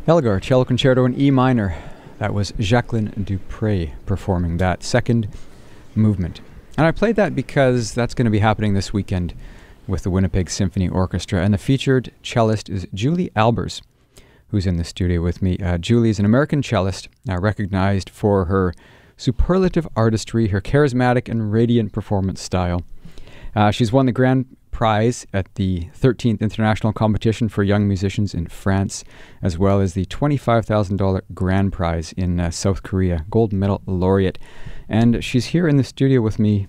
Elgar Cello Concerto in E minor. That was Jacqueline Dupre performing that second movement. And I played that because that's going to be happening this weekend with the Winnipeg Symphony Orchestra. And the featured cellist is Julie Albers, who's in the studio with me. Julie is an American cellist, recognized for her superlative artistry, her charismatic and radiant performance style. She's won the grand prize at the 13th International Competition for Young Musicians in France, as well as the $25,000 grand prize in South Korea, gold medal laureate. And she's here in the studio with me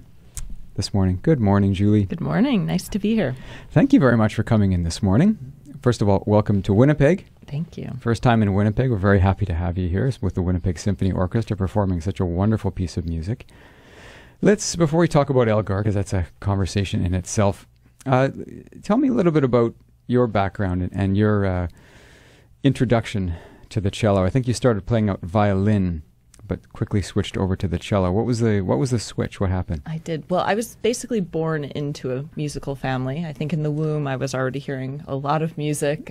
this morning. Good morning, Julie. Good morning. Nice to be here. Thank you very much for coming in this morning. First of all, welcome to Winnipeg. Thank you. First time in Winnipeg. We're very happy to have you here with the Winnipeg Symphony Orchestra performing such a wonderful piece of music. Before we talk about Elgar, because that's a conversation in itself, tell me a little bit about your background and your introduction to the cello. I think you started playing out violin, but quickly switched over to the cello. What was the switch? What happened? I did. Well, I was basically born into a musical family. I think in the womb I was already hearing a lot of music.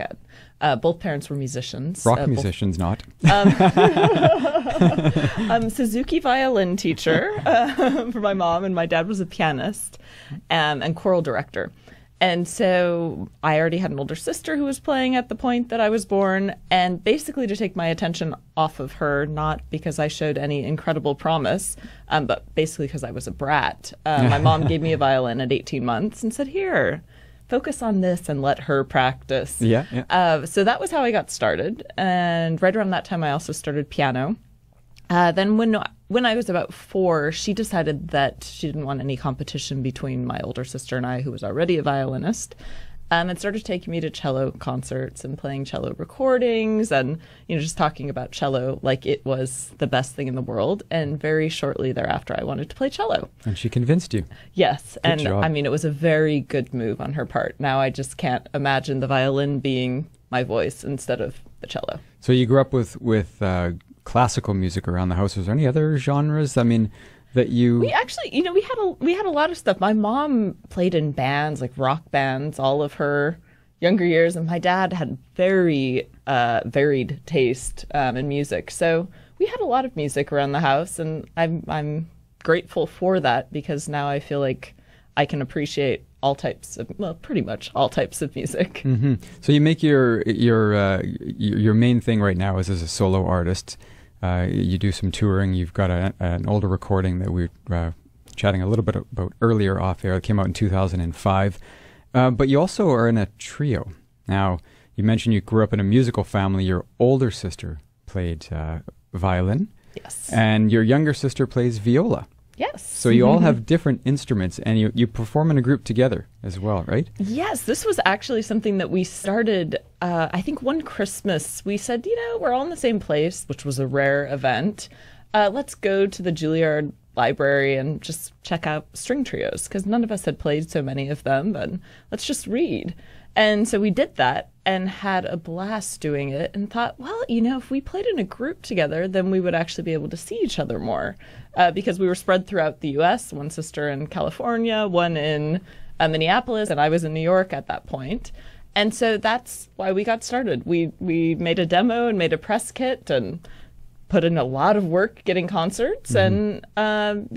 Both parents were musicians. Rock musicians, not. Suzuki violin teacher for my mom, and my dad was a pianist and choral director. And so I already had an older sister who was playing at the point that I was born, and basically to take my attention off of her, not because I showed any incredible promise, but basically because I was a brat. My mom gave me a violin at 18 months and said, "Here, focus on this and let her practice." So that was how I got started. And right around that time, I also started piano. Then when I was about 4, she decided that she didn't want any competition between my older sister and I, who was already a violinist, and started taking me to cello concerts and playing cello recordings and, just talking about cello like it was the best thing in the world. And very shortly thereafter, I wanted to play cello. And she convinced you. Yes. Good job. I mean, it was a very good move on her part. Now I just can't imagine the violin being my voice instead of the cello. So you grew up with classical music around the house. Was there any other genres? I mean, that you... We actually, we had a lot of stuff. My mom played in bands, like rock bands, all of her younger years, and my dad had very varied taste in music. So we had a lot of music around the house, and I'm grateful for that, because now I feel like I can appreciate pretty much all types of music. Mm-hmm. So you make your main thing right now is as a solo artist. You do some touring. You've got an older recording that we were chatting a little bit about earlier off air. It came out in 2005. But you also are in a trio. Now, you mentioned you grew up in a musical family. Your older sister played violin. Yes. And your younger sister plays viola. Yes. So you all have different instruments, and you perform in a group together as well, right? Yes, this was actually something that we started, I think one Christmas. We said, we're all in the same place, which was a rare event. Let's go to the Juilliard library and just check out string trios, because none of us had played so many of them, and let's just read. And so we did that and had a blast doing it, and thought, well, if we played in a group together, then we would actually be able to see each other more, because we were spread throughout the U.S., one sister in California, one in Minneapolis, and I was in New York at that point. And so that's why we got started. We made a demo and made a press kit and put in a lot of work getting concerts, and then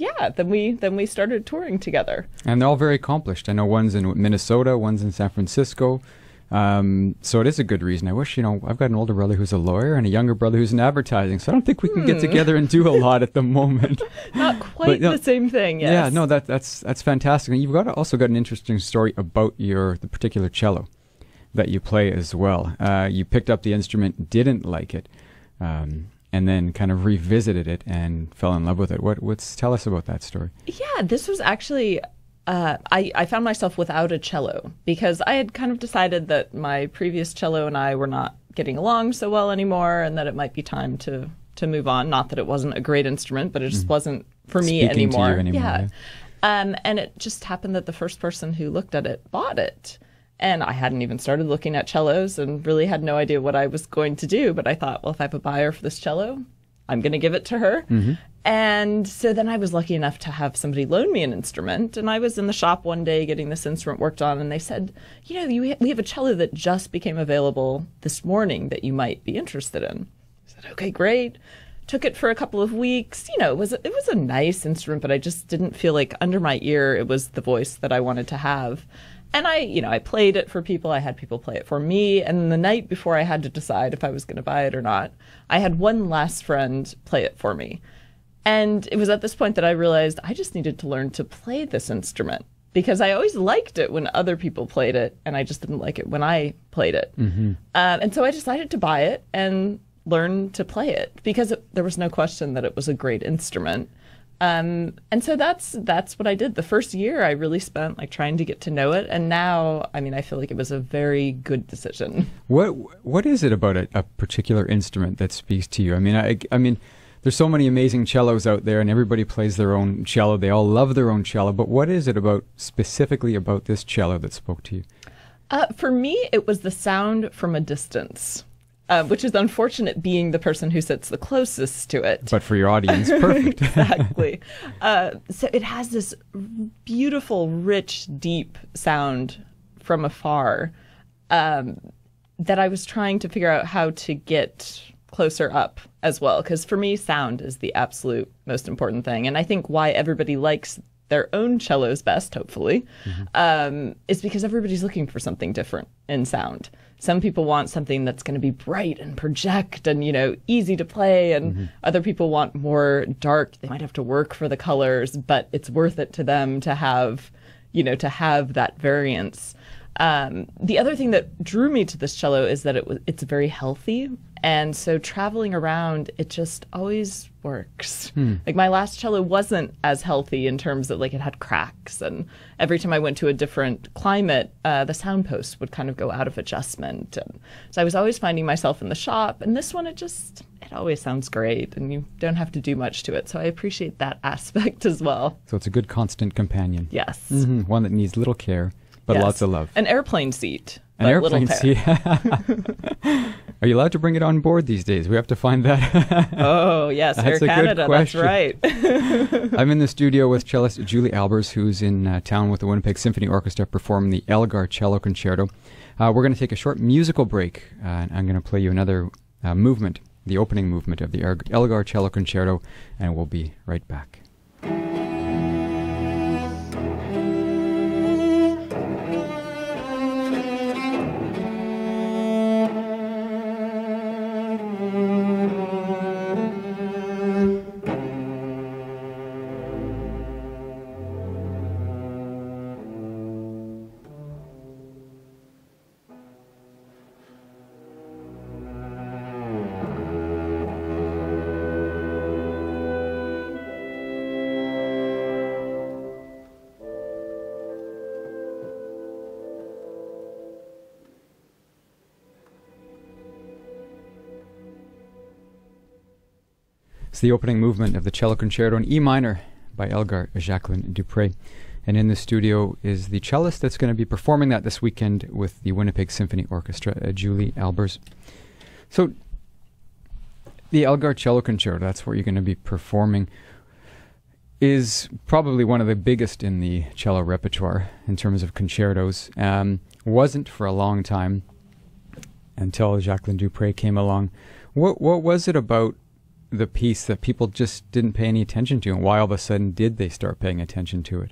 we started touring together. And they're all very accomplished. I know one's in Minnesota, one's in San Francisco. So it is a good reason. I wish, I've got an older brother who's a lawyer and a younger brother who's in advertising, so I don't think we can get together and do a lot at the moment. Not quite the same thing, yes. Yeah, no, that's fantastic. And you've also got an interesting story about the particular cello that you play as well. You picked up the instrument, didn't like it, and then kind of revisited it and fell in love with it. Tell us about that story. Yeah, this was actually... I found myself without a cello, because I had kind of decided that my previous cello and I were not getting along so well anymore, and that it might be time to move on. Not that it wasn't a great instrument, but it just wasn't for me anymore. To you anymore. Yeah. And it just happened that the first person who looked at it bought it. And I hadn't even started looking at cellos and really had no idea what I was going to do. But I thought, well, if I have a buyer for this cello, I'm going to give it to her. Mm-hmm. And so then I was lucky enough to have somebody loan me an instrument. And I was in the shop one day getting this instrument worked on, and they said, you know, we have a cello that just became available this morning that you might be interested in. I said, okay, great. Took it for a couple of weeks. You know, it was a nice instrument, but I just didn't feel like under my ear it was the voice that I wanted to have. And I played it for people. I had people play it for me. And the night before I had to decide if I was going to buy it or not, I had one last friend play it for me. And it was at this point that I realized I just needed to learn to play this instrument, because I always liked it when other people played it, and I just didn't like it when I played it. Mm-hmm. And so I decided to buy it and learn to play it, because there was no question that it was a great instrument. And so that's what I did. The first year I really spent like trying to get to know it, and now, I mean, I feel like it was a very good decision. What is it about a particular instrument that speaks to you? I mean, there's so many amazing cellos out there, and everybody plays their own cello. They all love their own cello. But what is it specifically about this cello that spoke to you? For me, it was the sound from a distance, which is unfortunate being the person who sits the closest to it. But for your audience, perfect. Exactly. So it has this beautiful, rich, deep sound from afar that I was trying to figure out how to get closer up as well, because for me, sound is the absolute most important thing. And I think why everybody likes their own cellos best, hopefully, is because everybody's looking for something different in sound. Some people want something that's going to be bright and project and, you know, easy to play, and other people want more dark. They might have to work for the colors, but it's worth it to them to have, that variance. The other thing that drew me to this cello is that it's very healthy. And so traveling around, it just always works. Like my last cello wasn't as healthy in terms of like it had cracks. And every time I went to a different climate, the sound post would kind of go out of adjustment. And so I was always finding myself in the shop. And this one, it always sounds great, and you don't have to do much to it. So I appreciate that aspect as well. So it's a good constant companion. Yes. One that needs little care, but Yes. lots of love. An airplane seat. An airplane seat. Are you allowed to bring it on board these days? We have to find that. Oh, yes, Air Canada, that's right. I'm in the studio with cellist Julie Albers, who's in town with the Winnipeg Symphony Orchestra performing the Elgar Cello Concerto. We're going to take a short musical break, and I'm going to play you another movement, the opening movement of the Elgar Cello Concerto, and we'll be right back. It's the opening movement of the Cello Concerto in E minor by Elgar Jacqueline Dupre. And in the studio is the cellist that's going to be performing that this weekend with the Winnipeg Symphony Orchestra, Julie Albers. So the Elgar Cello Concerto, that's what you're going to be performing, is probably one of the biggest in the cello repertoire in terms of concertos. Wasn't for a long time until Jacqueline Dupre came along. What was it about the piece that people just didn't pay any attention to, and why all of a sudden did they start paying attention to it?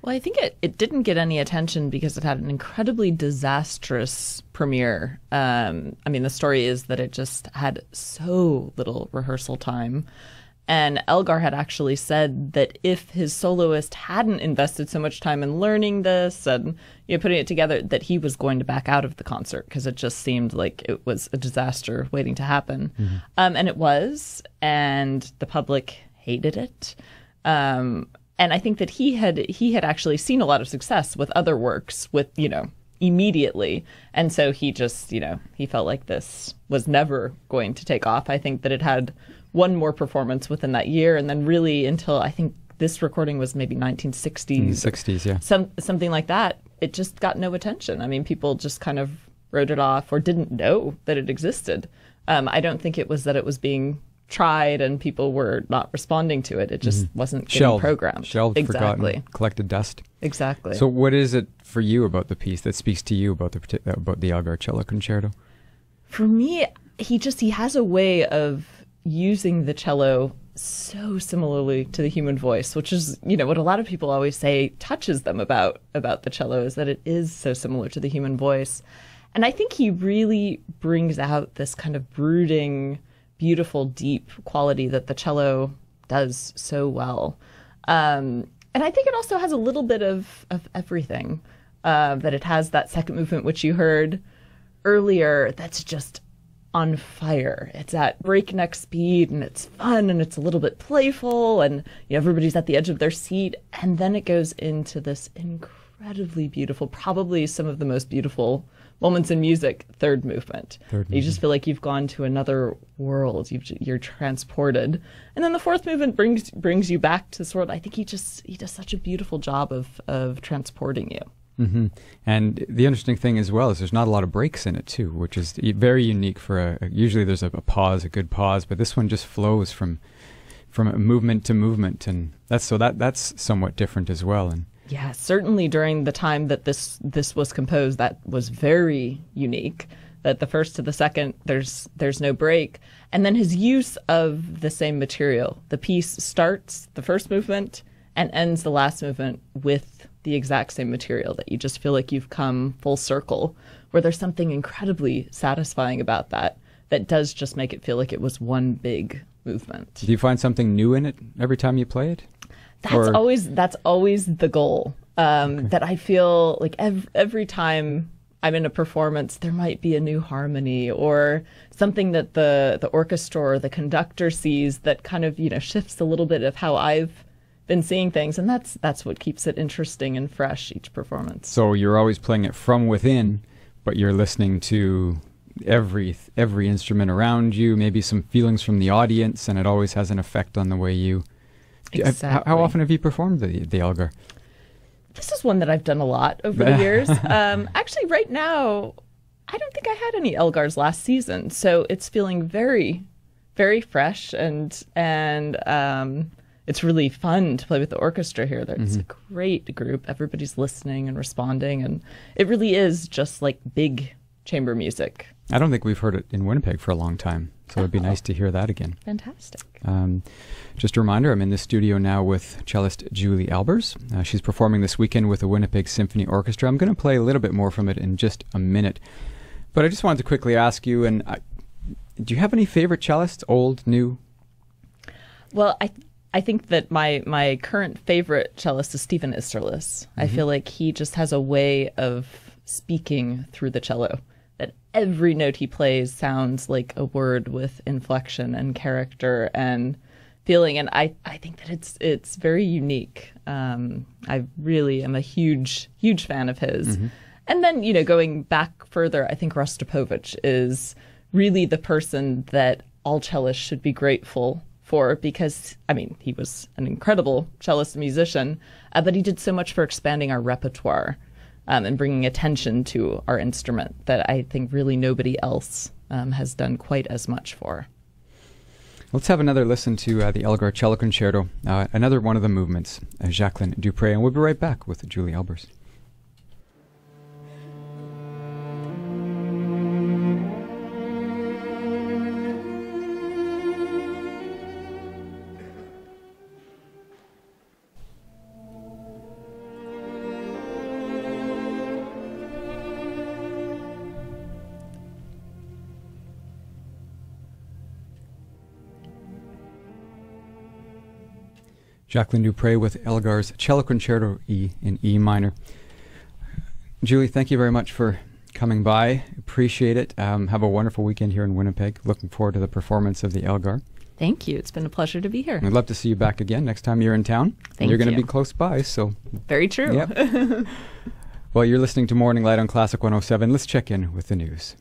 Well, I think it didn't get any attention because it had an incredibly disastrous premiere. The story is that it just had so little rehearsal time. And Elgar had actually said that if his soloist hadn't invested so much time in learning this and putting it together, that he was going to back out of the concert because it just seemed like it was a disaster waiting to happen. And it was, and the public hated it. And I think that he had actually seen a lot of success with other works immediately. And so he just, he felt like this was never going to take off. I think that it had one more performance within that year, and then really until I think this recording was maybe 1960s. In the 60s, yeah. Something like that. It just got no attention. I mean, people just kind of wrote it off or didn't know that it existed. I don't think it was that it was being tried and people were not responding to it. It just wasn't getting programmed. Shelved, exactly. Forgotten, collected dust. Exactly. So what is it for you about the piece that speaks to you about the Elgar Cello Concerto? For me, he has a way of using the cello so similarly to the human voice, which is, what a lot of people always say touches them about the cello, is that it is so similar to the human voice. And I think he really brings out this kind of brooding, beautiful, deep quality that the cello does so well. And I think it also has a little bit of everything, that it has that second movement, which you heard earlier, that's just on fire. It's at breakneck speed and it's fun and it's a little bit playful and everybody's at the edge of their seat. And then it goes into this incredibly beautiful, probably some of the most beautiful moments in music, third movement. You just feel like you've gone to another world. You're transported. And then the fourth movement brings you back to sort of, I think he does such a beautiful job of transporting you. Mm-hmm. And the interesting thing as well is there's not a lot of breaks in it too, which is very unique for usually there's a pause, a good pause, but this one just flows from a movement to movement, and that's somewhat different as well. And yeah, certainly during the time that this was composed, that was very unique. That the first to the second, there's no break, and then his use of the same material. The piece starts the first movement and ends the last movement with the exact same material, that you just feel like you've come full circle, where there's something incredibly satisfying about that does just make it feel like it was one big movement. Do you find something new in it every time you play it? That's always the goal. Okay. That I feel like every time I'm in a performance, there might be a new harmony or something that the orchestra or the conductor sees that kind of shifts a little bit of how I've been seeing things, and that's what keeps it interesting and fresh each performance. So you're always playing it from within, but you're listening to every instrument around you, maybe some feelings from the audience, and it always has an effect on the way you. Exactly. How often have you performed the Elgar? This is one that I've done a lot over the years. Actually, right now, I don't think I had any Elgars last season, so it's feeling very, very fresh, and it's really fun to play with the orchestra here. It's a great group. Everybody's listening and responding, and it really is just like big chamber music. I don't think we've heard it in Winnipeg for a long time, so it'd be nice to hear that again. Fantastic. Just a reminder, I'm in the studio now with cellist Julie Albers. She's performing this weekend with the Winnipeg Symphony Orchestra. I'm going to play a little bit more from it in just a minute, but I just wanted to quickly ask you, do you have any favorite cellists, old, new? Well, I think that my current favorite cellist is Stephen Isserlis. I feel like he just has a way of speaking through the cello, that every note he plays sounds like a word with inflection and character and feeling, and I think that it's very unique. I really am a huge fan of his. And then going back further, I think Rostropovich is really the person that all cellists should be grateful for, because he was an incredible cellist and musician, but he did so much for expanding our repertoire and bringing attention to our instrument that I think really nobody else has done quite as much for. Let's have another listen to the Elgar Cello Concerto, another one of the movements, Jacqueline Dupre, and we'll be right back with Julie Albers. Jacqueline Dupre with Elgar's Cello Concerto in E minor. Julie, thank you very much for coming by. Appreciate it. Have a wonderful weekend here in Winnipeg. Looking forward to the performance of the Elgar. Thank you. It's been a pleasure to be here. I'd love to see you back again next time you're in town. Thank you're going you. to be close by, so. Very true. Yep. Well, you're listening to Morning Light on Classic 107. Let's check in with the news.